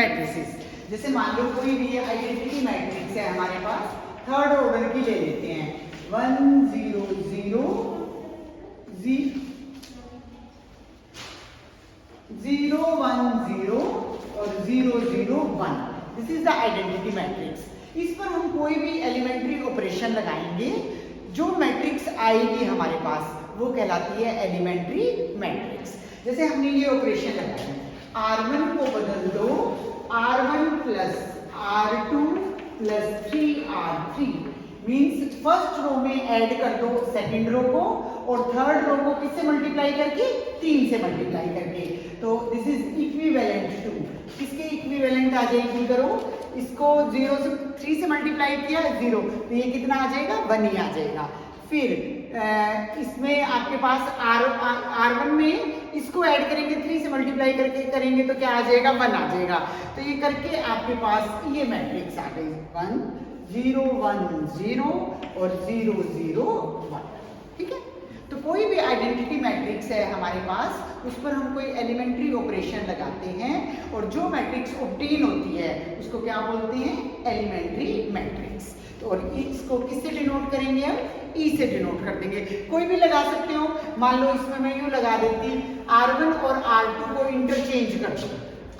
Matrices. जैसे मान लो कोई भी आइडेंटिटी मैट्रिक्स है हमारे पास, थर्ड ऑर्डर की ले लेते हैं, 1 0 0 0 1 0 और 0 0 1। This is the identity matrix. इस पर हम कोई भी एलिमेंट्री ऑपरेशन लगाएंगे, जो मैट्रिक्स आएगी हमारे पास वो कहलाती है एलिमेंट्री मैट्रिक्स। जैसे हमने ये ऑपरेशन लगाया, R1 को बदल दो R1 plus R2 plus 3R3, means first row में ऐड कर दो सेकंड रो को, और थर्ड रो को किससे मल्टीप्लाई करके, 3 से मल्टीप्लाई करके। तो दिस इज इक्विवेलेंट टू, किसके इक्विवेलेंट आ जाएगी करो, इसको 0 से 3 से मल्टीप्लाई किया 0, तो ये कितना आ जाएगा, 1 ही आ जाएगा। फिर इसमें आपके पास R1 में इसको ऐड करेंगे, 3 से मल्टीप्लाई करके करेंगे तो क्या आ जाएगा, 1 आ जाएगा। तो ये करके आपके पास ये मैट्रिक्स आ गई, 1 0 1 0 और 0 0 1। ठीक है, तो कोई भी आइडेंटिटी मैट्रिक्स है हमारे पास, उस पर हम कोई एलिमेंट्री ऑपरेशन लगाते हैं, और जो मैट्रिक्स ऑब्टेन होती है उसको क्या बोलते हैं, एलिमेंट्री मैट्रिक्स। तो और इसको किससे डिनोट करेंगे हम, ई से डिनोट कर देंगे। कोई भी लगा सकते हो, मान लो इसमें मैं यूं लगा देती, R1 और R2 को इंटरचेंज कर दो,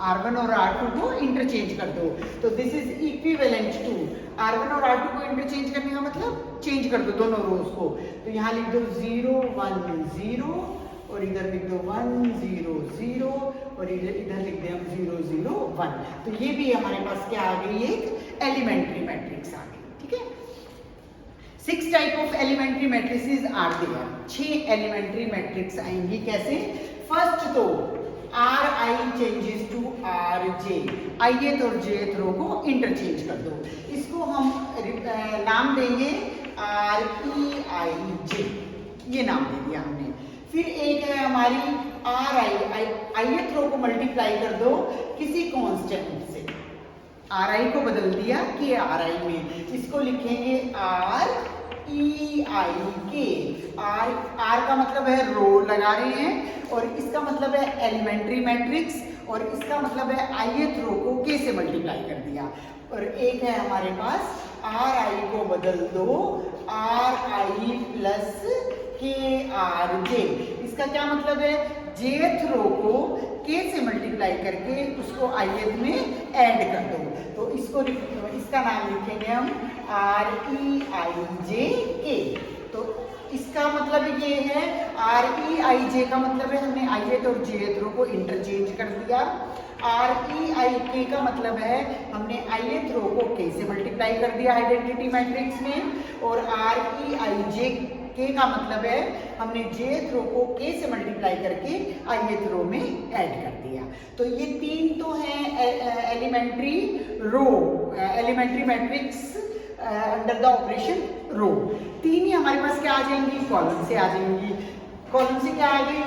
R1 और R2 को इंटरचेंज कर दो, तो this is equivalent to, R1 और R2 को इंटरचेंज करने का मतलब चेंज कर दो दोनों रोज को। तो यहाँ लिख दो 0 1 0 और इधर लिख दो 1 0 0 और इधर लिख दे हम 0 0 1। तो ये भी हमारे पास क्या आ गई, एक एलिमेंट्री मैट्रिक्स आ गई। ठीक है, 6 type of elementary matrices are there. 6 elementary matrix आएंगी। कैसे, फर्स्ट तो Ri changes to Rj, ith और jth रो को इंटरचेंज कर दो, इसको हम नाम देंगे Reij, ये नाम दे दिया हमने। फिर एक है हमारी Ri, ith रो को मल्टीप्लाई कर दो किसी कांस्टेंट से, Ri को बदल दिया कि Ri में, इसको लिखेंगे Reik। R का मतलब है रो लगा रहे हैं, और इसका मतलब है एलिमेंट्री मैट्रिक्स, और इसका मतलब है ith रो को k से मल्टीप्लाई कर दिया। और एक है हमारे पास Ri को बदल दो Ri प्लस KRJ, इसका क्या मतलब है, jth रो को k से मल्टीप्लाई करके उसको ith में ऐड कर दो, तो इसका नाम लिखेंगे हम Reijk। तो इसका मतलब ये है, Reij का मतलब है हमने ith और jth रो को इंटरचेंज कर दिया, Reik का मतलब है हमने ith रो को k से मल्टीप्लाई कर दिया आइडेंटिटी मैट्रिक्स में, और Reij का मतलब है हमने jth रो को k से मल्टीप्लाई करके ith रो में ऐड कर दिया। तो ये 3 तो हैं elementary row, elementary matrix under the operation row. 3 ही हमारे पास क्या आ जाएंगी, कॉलम से आ जाएंगी। कॉलम से क्या आ गई,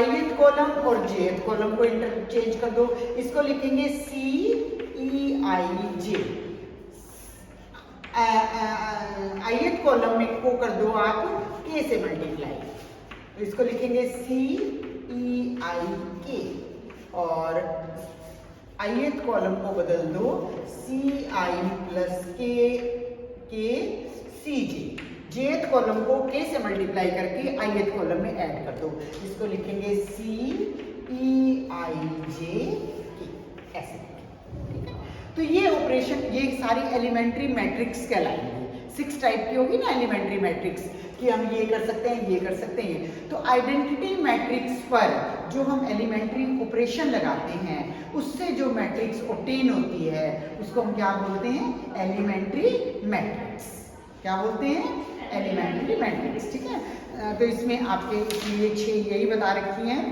ith कॉलम और jth कॉलम को इंटरचेंज कर दो, इसको लिखेंगे Ceij। ith कॉलम में को कर दो आप k से मल्टीप्लाई, तो इसको लिखेंगे Ceik, और ith कॉलम को बदल दो Ci plus k Cj। jth column को k से मल्टीप्लाई करके ith कॉलम में ऐड कर दो, इसको लिखेंगे Ceij, ऐसे। ठीक है, तो ये ऑपरेशन, ये सारी एलिमेंट्री मैट्रिक्स कहलाएंगी। 6 टाइप की होगी ना एलिमेंट्री मैट्रिक्स, कि हम ये कर सकते हैं, ये कर सकते हैं। तो आइडेंटिटी मैट्रिक्स पर जो हम एलिमेंट्री ऑपरेशन लगाते हैं, उससे जो मैट्रिक्स ऑब्टेन होती है उसको हम क्या बोलते हैं, एलिमेंट्री मैट्रिक्स। क्या बोलते हैं, एलिमेंट्री मैट्रिक्स। ठीक है, तो इसमें आपके लिए 6 यही बता रखी हैं।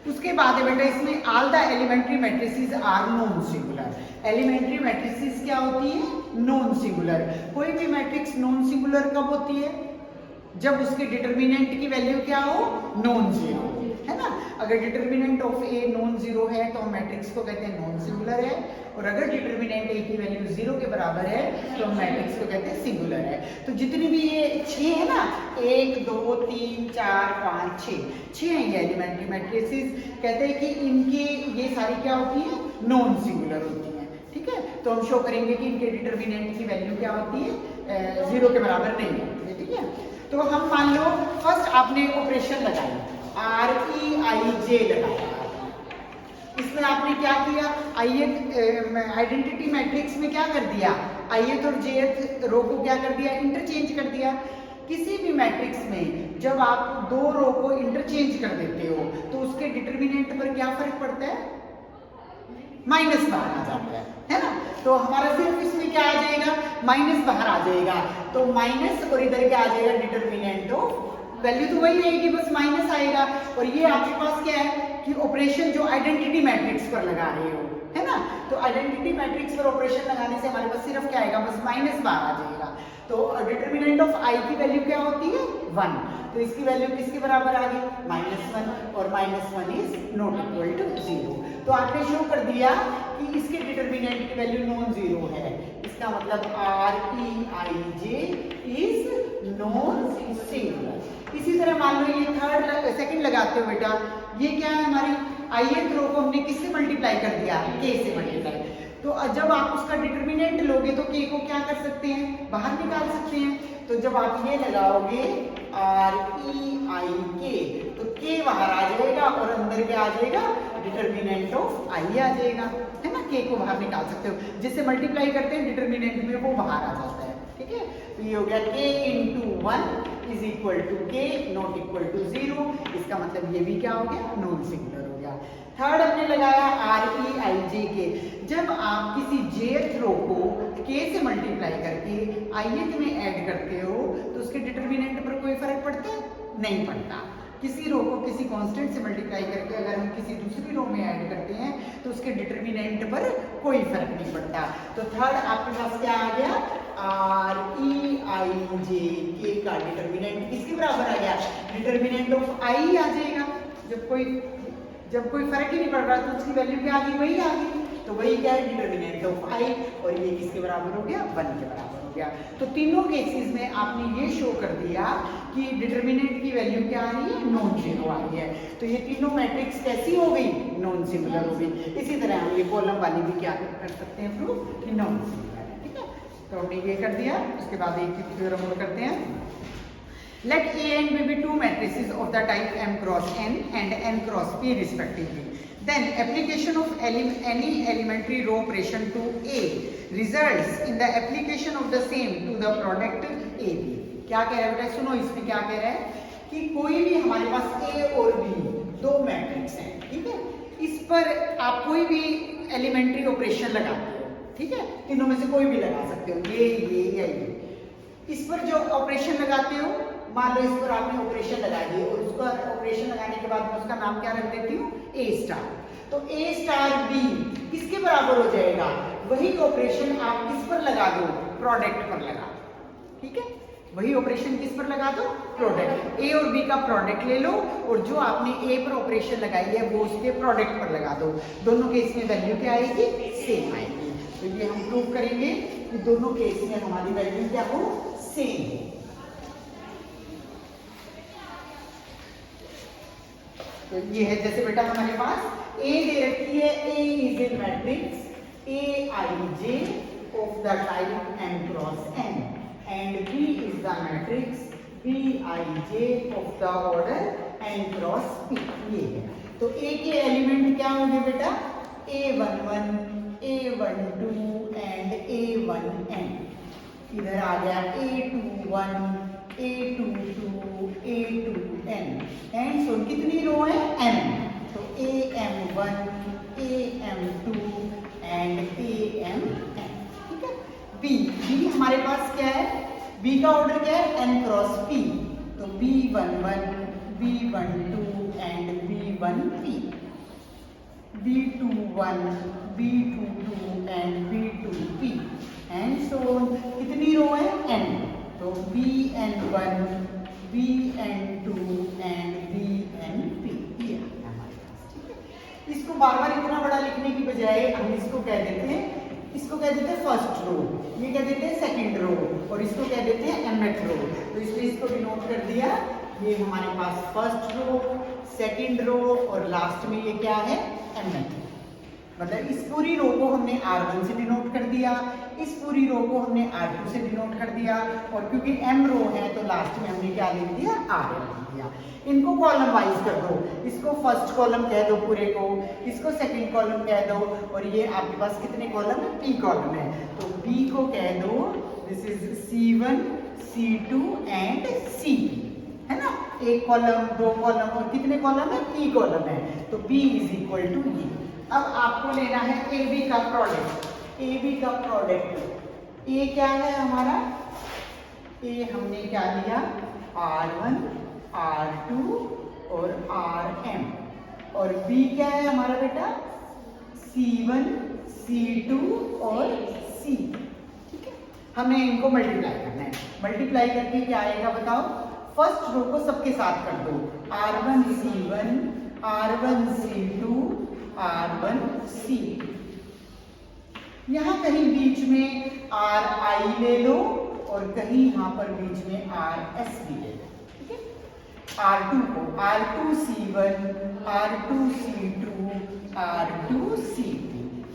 उसके बाद है बेटा इसमें all the elementary matrices are non singular. Elementary matrices क्या होती है, नॉन सिंगुलर। कोई भी मैट्रिक्स नॉन सिंगुलर कब होती है, जब उसके डिटर्मिनेंट की वैल्यू क्या हो, नॉन जीरो, है ना। अगर determinant of a non zero है तो मैट्रिक्स को कहते हैं नॉन सिंगुलर है, और अगर डिटर्मिनेंट ए की वैल्यू 0 के बराबर है तो मैट्रिक्स को कहते हैं सिंगुलर है। तो जितनी भी ये 6 है ना, 1 2 3 4 5 6 है ये एलिमेंट्री मैट्रिसेस। कहते हैं कि इनकी ये सारी क्या होती है, नॉन सिंगुलर होती हैं, ठीक है। तो हम शो करेंगे कि इनके डिटर्मिनेंट की वैल्यू क्या होती है, 0 के बराबर नहीं होती है, ठीक है। तो हम मान लो फर्स्ट आपने ऑपरेशन लगाई, REIJ लगाया, इसमें आपने क्या किया, आइडेंटिटी मैट्रिक्स में क्या कर दिया, ith और jth रो को क्या कर दिया, इंटरचेंज कर दिया। किसी भी मैट्रिक्स में जब आप दो रो को इंटरचेंज कर देते हो तो उसके डिटर्मिनेंट पर क्या फर्क पड़ता है, माइनस बाहर आ जाता है ना। तो हमारा सिर्फ इसमें क्या आ जाएगा, माइनस बाहर आ जाएगा, तो माइनस और इधर क्या आ जाएगा, डिटर्मिनेंट ऑफ, वैल्यू तो वही रहेगी, बस माइनस आएगा। और ये आपके पास क्या है कि ऑपरेशन जो आइडेंटिटी मैट्रिक्स पर लगा रहे हो, है ना। तो आइडेंटिटी मैट्रिक्स पर ऑपरेशन लगाने से हमारे पास सिर्फ क्या आएगा, बस माइनस बाहर आ जाएगा। तो डिटर्मिनेंट ऑफ i की वैल्यू क्या होती है, 1। तो इसकी वैल्यू किसके बराबर आ गई, -1, और -1 इज नॉट इक्वल टू 0। तो आपने शो कर दिया कि इसके डिटर्मिनेंट की वैल्यू नॉन जीरो है, इसका मतलब REIJ इज नॉन सिंगुलर। इसी तरह मान लो ये सेकंड लगाते हो बेटा, ये क्या है, हमारी ith रो को हमने किससे मल्टीप्लाई कर दिया, k से मल्टीप्लाई। तो जब आप उसका डिटर्मिनेंट लोगे तो k को क्या कर सकते हैं, बाहर निकाल सकते हैं। तो जब आप ये लगाओगे REIK तो k बाहर आ जाएगा और अंदर क्या आ जाएगा, डिटर्मिनेंट ऑफ i आ जाएगा, है ना। k को बाहर निकाल सकते हो, जिससे मल्टीप्लाई करते हैं डिटर्मिनेंट में वो बाहर आ जाता है, ठीक है। तो ये हो गया k × 1 is equal to k not equal to 0। इसका मतलब ये भी क्या हो गया, नॉन सिंगुलर हो गया। थर्ड हमने लगाया REIJ के, जब आप किसी jth रो को k से मल्टीप्लाई करके ith में ऐड करते हो तो उसके डिटर्मिनेंट पर कोई फर्क पड़ता है, नहीं पड़ता। किसी रो को किसी कांस्टेंट से मल्टीप्लाई करके अगर हम किसी दूसरी रो में ऐड करते हैं तो उसके डिटर्मिनेंट पर कोई फर्क नहीं पड़ता। तो थर्ड आपके पास क्या आ गया, REIJ के का डिटर्मिनेंट किसके बराबर आ गया, डिटर्मिनेंट ऑफ i आ जाएगा। जब कोई फर्क ही नहीं पड़ रहा तो उसकी वैल्यू क्या आ गई, वही आ गई। तो वही क्या है, डिटर्मिनेंट ऑफ i, और ये किसके बराबर हो गया, 1 के बराबर हो गया। तो तीनों केसेस में आपने ये शो कर दिया कि डिटर्मिनेंट की वैल्यू क्या आ रही है, नॉन जीरो आ रही है। तो ये तीनों मैट्रिक्स कैसी हो गई, नॉन सिंगुलर हो गई। इसी तरह हम ये कॉलम वाली भी क्या कर सकते हैं, प्रूफ कि नॉन सिंगुलर है, ठीक है। तो हमने ये कर दिया, उसके बाद एक थ्योरम और करते हैं। Let A and B be two matrices of the type M cross N and N cross P respectively. Then application of any elementary row operation to A results in the application of the same to the product AB. क्या कह रहा है बेटा, सुनो इसमें क्या कह रहा है कि कोई भी हमारे पास A और B दो मैट्रिक्स हैं, ठीक है। इस पर आप कोई भी एलिमेंट्री ऑपरेशन लगाते हो, ठीक है, तीनों में से कोई भी लगा सकते हो, ये या ये। इस पर जो ऑपरेशन लगाते हो, मान लो इस पर आपने ऑपरेशन लगा दी और उसका ऑपरेशन लगाने के बाद मैं उसका नाम क्या रख देती हूँ, A स्टार। तो A स्टार B किसके बराबर हो जाएगा, वही ऑपरेशन आप किस पर लगा दो, प्रोडक्ट पर लगा, ठीक है। वही ऑपरेशन किस पर लगा दो, प्रोडक्ट। A और B का प्रोडक्ट ले लो और जो आपने A पर ऑपरेशन लगाई है वो उसके प्रोडक्ट पर लगा दो। दोनों केस में वैल्यू क्या आएगी, सेम आएगी। तो ये हम प्रूव करेंगे कि दोनों केस में हमारी वैल्यू क्या हो, सेम है। तो ये है, जैसे बेटा हमारे पास A दे रखी है, A is a matrix AIJ of the type M cross N and B is the matrix BIJ of the order N cross P। ये है। तो A के एलिमेंट क्या होंगे बेटा, A11, A12 एंड A1N। इधर आ गया A21, A22, A2N and so कितनी रो है, n। तो AM1, AM2 एंड AMN, ठीक है। B हमारे पास क्या है, B का ऑर्डर क्या है, N क्रॉस P। तो B11, B12 and B1P, B21, B22 and B2P and so कितनी रो है, n। तो BN1, BN2 एंड BNP ये हमारे पास, ठीक है। इसको बार बार इतना बड़ा लिखने की बजाय हम इसको कह देते हैं, फर्स्ट रो, ये कह देते हैं सेकंड रो, और इसको कह देते हैं mth रो। तो इसलिए इसको डिनोट कर दिया, ये हमारे पास फर्स्ट रो, सेकंड रो और लास्ट में ये क्या है, mth। मतलब इस पूरी रो को हमने R1 से डिनोट कर दिया, इस पूरी रो को हमने R2 से डिनोट कर दिया, और क्योंकि m रो है तो लास्ट में हमने क्या लिख दिया, Rn लिख दिया। इनको कॉलम वाइज कर दो, इसको फर्स्ट कॉलम कह दो पूरे को, इसको सेकंड कॉलम कह दो, और ये आपके पास कितने कॉलम है, P कॉलम है, तो P को कह दो this is C1, C2 and C, है ना, एक कॉलम, दो कॉलम, और कितने कॉलम है, P कॉलम है, तो P इज इक्वल टू ये। अब आपको लेना है AB का प्रोडक्ट, AB का प्रोडक्ट, A क्या है हमारा, A हमने क्या लिया, R1, R2 और Rm, और B क्या है हमारा बेटा, C1, C2 और C, ठीक है। हमें इनको मल्टीप्लाई करना है, मल्टीप्लाई करके क्या आएगा बताओ, फर्स्ट रो को सबके साथ कर दो, R1 C1, R1 C2, R1 C, यहाँ कहीं बीच में Ri ले लो और कहीं यहाँ पर बीच में Rs भी ले लो, ठीक है। R2 को R2 C1, R2 C2, R2 C2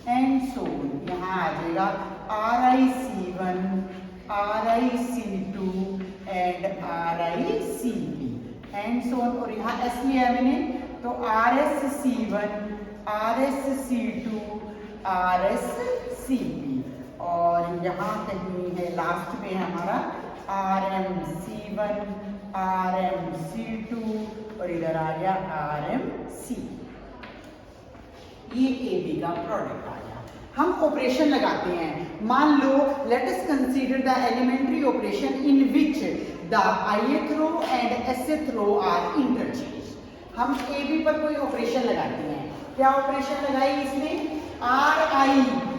and so यहाँ आ जाएगा Ri C1, Ri C2 and Ri Cp and so, और यहाँ S लिया है मैंने, तो Rs C1, Rs C2, Rs Cp, और यहाँ कहीं है लास्ट में हमारा Rm C1, Rm C2, और इधर आ गया Rm C, ये AB का प्रोडक्ट आ गया। हम ऑपरेशन लगाते हैं, मान लो let us consider the elementary operation in which the ith row and sth row are interchange. हम AB पर कोई ऑपरेशन लगाते हैं, क्या ऑपरेशन लगाई इसमें, Ri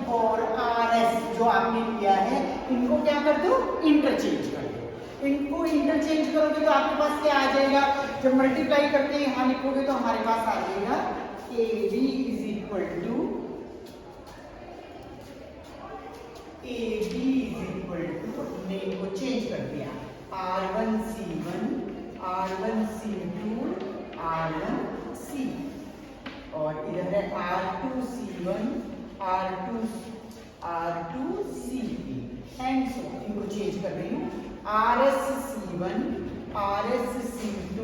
और Rs जो आपने लिया है इनको क्या कर दो, इंटरचेंज कर दो। इनको इंटरचेंज करोगे तो आपके पास क्या आ जाएगा, जब मल्टीप्लाई करके यहाँ लिखोगे तो हमारे पास आ जाएगा AB is equal to, AB is equal to, हमने इनको चेंज कर दिया, R1 C1, R1 C2, R1 C, और इधर है R2 C1, R2 Cp and so, इनको चेंज कर रही हूँ, Rs C1, Rs C2,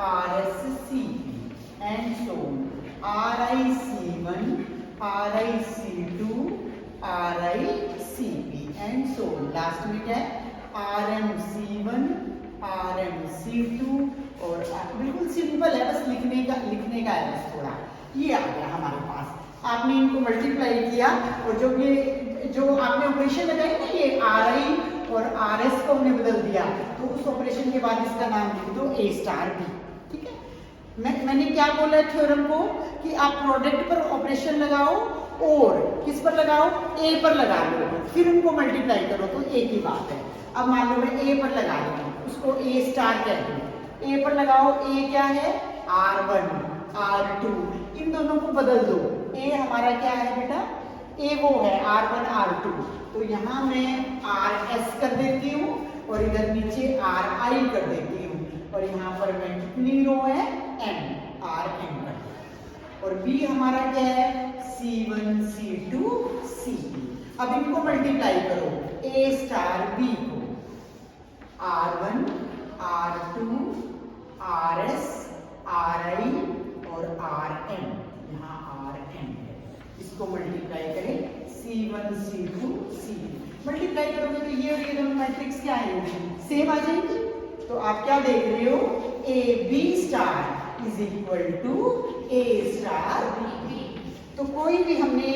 Rs Cp and so, Ri C1, Ri C2, Ri Cp and so, last में क्या है, Rm C1, Rm C2, और बिल्कुल सिंपल है, बस लिखने का है बस थोड़ा, ये आ गया हमारे पास। आपने इनको मल्टीप्लाई किया और जो आपने ऑपरेशन लगाई ना, ये Ri और Rs को हमने बदल दिया, तो उस ऑपरेशन के बाद इसका नाम लिख दो A स्टार B, ठीक है। मैंने क्या बोला है थ्योरम को, कि आप प्रोडक्ट पर ऑपरेशन लगाओ और किस पर लगाओ, A पर लगा लो, फिर उनको मल्टीप्लाई करो, तो एक ही बात है। अब मान लो मैं A पर लगा रही हूँ, उसको A स्टार कहते हैं, A पर लगाओ, A क्या है, R1, R2, इन दोनों को बदल दो, A हमारा क्या है बेटा, A वो है R1, R2, तो यहाँ मैं Rs कर देती हूँ और इधर नीचे Ri कर देती हूँ, और यहाँ पर मैं कितनी रो है, M, Rm कर दिया, और B हमारा क्या है, C1, C2, Cp। अब इनको मल्टीप्लाई करो, A स्टार B को, R1, R2, Rs, Ri और Rm, यहाँ Rm है, इसको मल्टीप्लाई करें, C1, C2, Cp, मल्टीप्लाई करोगे तो ये और ये दोनों मैट्रिक्स क्या आएंगे, सेम आ जाएंगे। तो आप क्या देख रहे हो, AB star is equal to A star B। तो कोई भी हमने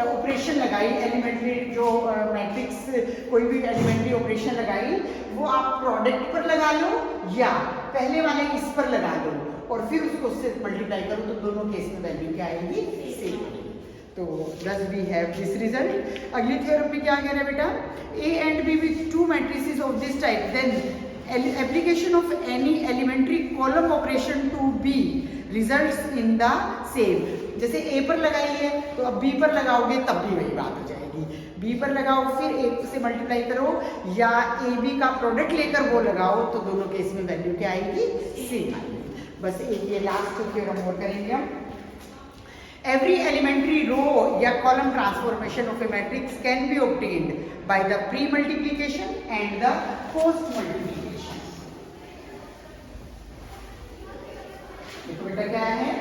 ऑपरेशन लगाई, एलिमेंट्री जो मैट्रिक्स, कोई भी एलिमेंट्री ऑपरेशन लगाई, वो आप प्रोडक्ट पर लगा लो या पहले वाले इस पर लगा लो, और फिर उसको उससे मल्टीप्लाई करो, तो दोनों केस में वैल्यू क्या आएगी, सेम। तो thus we have this result। अगली थ्योरम में क्या कह रहा है बेटा, A and B with two matrices of this type, then application of any elementary column operation to B results in the same। जैसे A पर लगाई है तो अब B पर लगाओगे तब भी वही बात हो जाएगी, B पर लगाओ फिर A से मल्टीप्लाई करो, या AB का प्रोडक्ट लेकर वो लगाओ, तो दोनों केस में वैल्यू क्या आएगी, सेम आएगी। बस एक ये लास्ट थ्योरम और करेंगे हम। Every elementary row या column transformation of a matrix can be obtained by the pre-multiplication and the post-multiplication. देखो बेटा क्या है,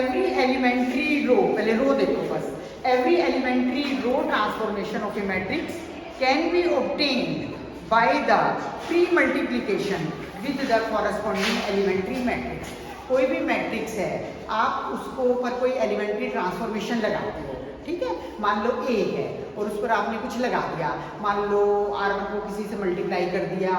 every elementary row, पहले रो देखो बस, every elementary row transformation of a matrix can be obtained by the pre-multiplication with the corresponding elementary matrix. कोई भी matrix है, आप उसको ऊपर कोई एलिमेंट्री ट्रांसफॉर्मेशन लगाते हो, ठीक है। मान लो ए है और उस पर आपने कुछ लगा दिया, मान लो R1 को किसी से मल्टीप्लाई कर दिया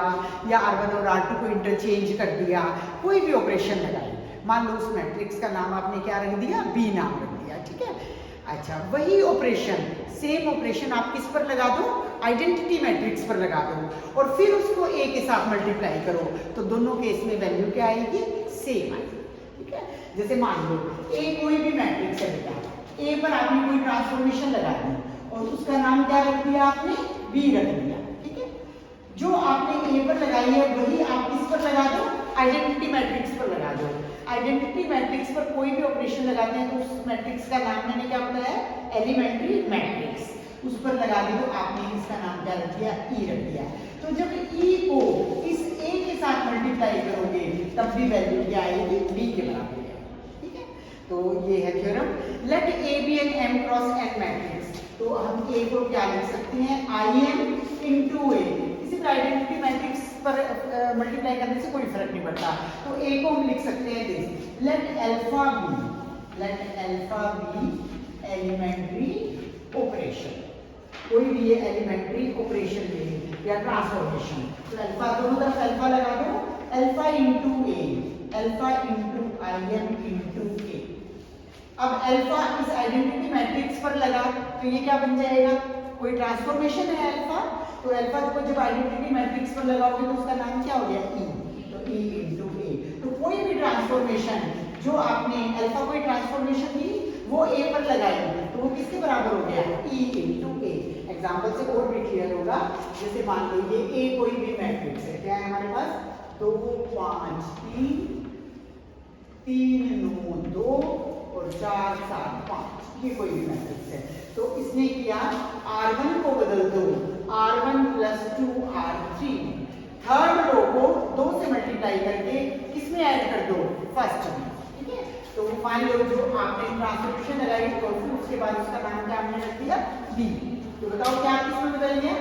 या R1 और R2 को इंटरचेंज कर दिया, कोई भी ऑपरेशन लगाई, मान लो उस मैट्रिक्स का नाम आपने क्या रख दिया, बी नाम रख दिया, ठीक है। अच्छा, वही ऑपरेशन, सेम ऑपरेशन आप किस पर लगा दो, आइडेंटिटी मैट्रिक्स पर लगा दो और फिर उसको ए के साथ मल्टीप्लाई करो, तो दोनों केस में वैल्यू क्या आएगी, सेम आएगी, ठीक है। जैसे मान लो ए कोई भी मैट्रिक्स है बेटा, ए पर आपने कोई ट्रांसफॉर्मेशन लगा दी और उसका नाम क्या रख दिया आपने, बी रख दिया, ठीक है। जो आपने ए पर लगाई है वही आप किस पर लगा दो, आइडेंटिटी मैट्रिक्स पर लगा दो। आइडेंटिटी मैट्रिक्स पर कोई भी ऑपरेशन लगाते हैं तो उस मैट्रिक्स का नाम मैंने क्या बताया, एलिमेंट्री मैट्रिक्स, उस पर लगा दी तो आपने इसका नाम क्या रख दिया, ई रख दिया। तो जब ई को इस ए के साथ मल्टीप्लाई करोगे तब भी वैल्यू क्या आएगी, बी के बराबर है, ठीक है। तो ये है theorem. Let A be an m cross n matrix, तो हम ए को क्या लिख सकते हैं, आई एम इंटू ए, किसी भी आइडेंटिटी मैट्रिक्स पर मल्टीप्लाई करने से कोई फर्क नहीं पड़ता, तो ए को हम लिख सकते हैं this, let alpha be elementary operation, कोई भी ये एलिमेंट्री ऑपरेशन ले या ट्रांसफॉर्मेशन, तो अल्फा दोनों तरफ अल्फा लगा दो, alpha into A, alpha into I M into A. अब अल्फा इस आइडेंटिटी मैट्रिक्स पर लगा तो ये क्या बन जाएगा, कोई ट्रांसफॉर्मेशन है अल्फा, तो अल्फा को जब आइडेंटिटी मैट्रिक्स पर लगाओगे तो उसका नाम क्या हो गया, ई, तो ई इंटू ए। तो कोई भी ट्रांसफॉर्मेशन जो आपने अल्फा कोई ट्रांसफॉर्मेशन दी वो ए पर लगाई तो वो किसके बराबर हो गया, ई इंटू ए। एग्जाम्पल से और भी क्लियर होगा, जैसे मान लो ये ए कोई भी मैट्रिक्स है, क्या है हमारे पास, 2 5 3 3 9 2 और 4 7 5, ये कोई भी मैट्रिक्स है। तो इसने किया R1 को बदल दो R1 + 2R3, थर्ड रो को 2 से मल्टीप्लाई करके किसमें ऐड कर दो, फर्स्ट में, ठीक है। तो मान लो जो आपने ट्रांसफॉर्मेशन लगाई तो फिर उसके बाद उसका नाम क्या हमने रख दिया, बी। तो बताओ क्या किसमें बदलेंगे,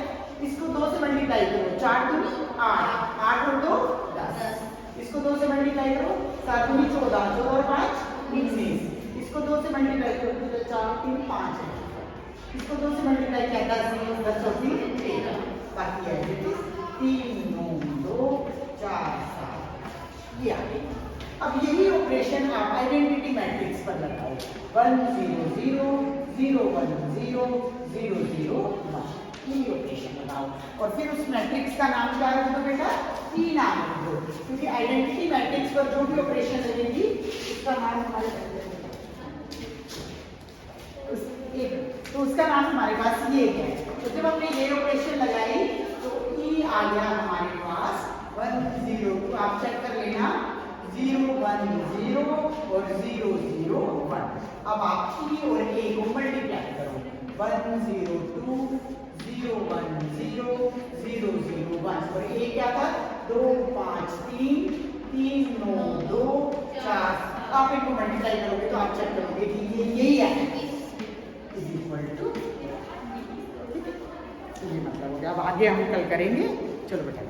इसको 2 से मल्टीप्लाई करो, 4 दूनी 8, 8 और 2 10, इसको 2 से मल्टीप्लाई करो, 7 दूनी 14, 14 और 5 19, इसको 2 से मल्टीप्लाई करो तो 4 3 5 है, इसको 2 से मल्टीप्लाई किया 10 10 और 3 13, बाकी है 3 9 2 4 7, ये आ गई। अब यही ऑपरेशन आप आइडेंटिटी मैट्रिक्स पर लगाओ, 1 0 0 0 1 0 0 0 1, यही ऑपरेशन लगाओ और फिर उस मैट्रिक्स का नाम क्या रख दो बेटा, ई नाम रख दो, क्योंकि आइडेंटिटी मैट्रिक्स पर जो भी ऑपरेशन लगेगी उसका नाम हमारे तो उसका नाम हमारे पास ये है। तो जब हमने ये ऑपरेशन लगाई तो ई आ गया हमारे पास 1 0, तो आप चेक कर लेना 0 1 0 और 0 0 1। अब आप ई और ए को मल्टीप्लाई करो, 1 0 2 0 1 0 0 0 1 और ए क्या था, 2 5 3 3 9 2 4, आप इनको मल्टीप्लाई करोगे तो आप चेक करोगे कि ये यही है, इज इक्वल टू, ये मतलब हो गया। अब आगे हम कल करेंगे, चलो बेटा।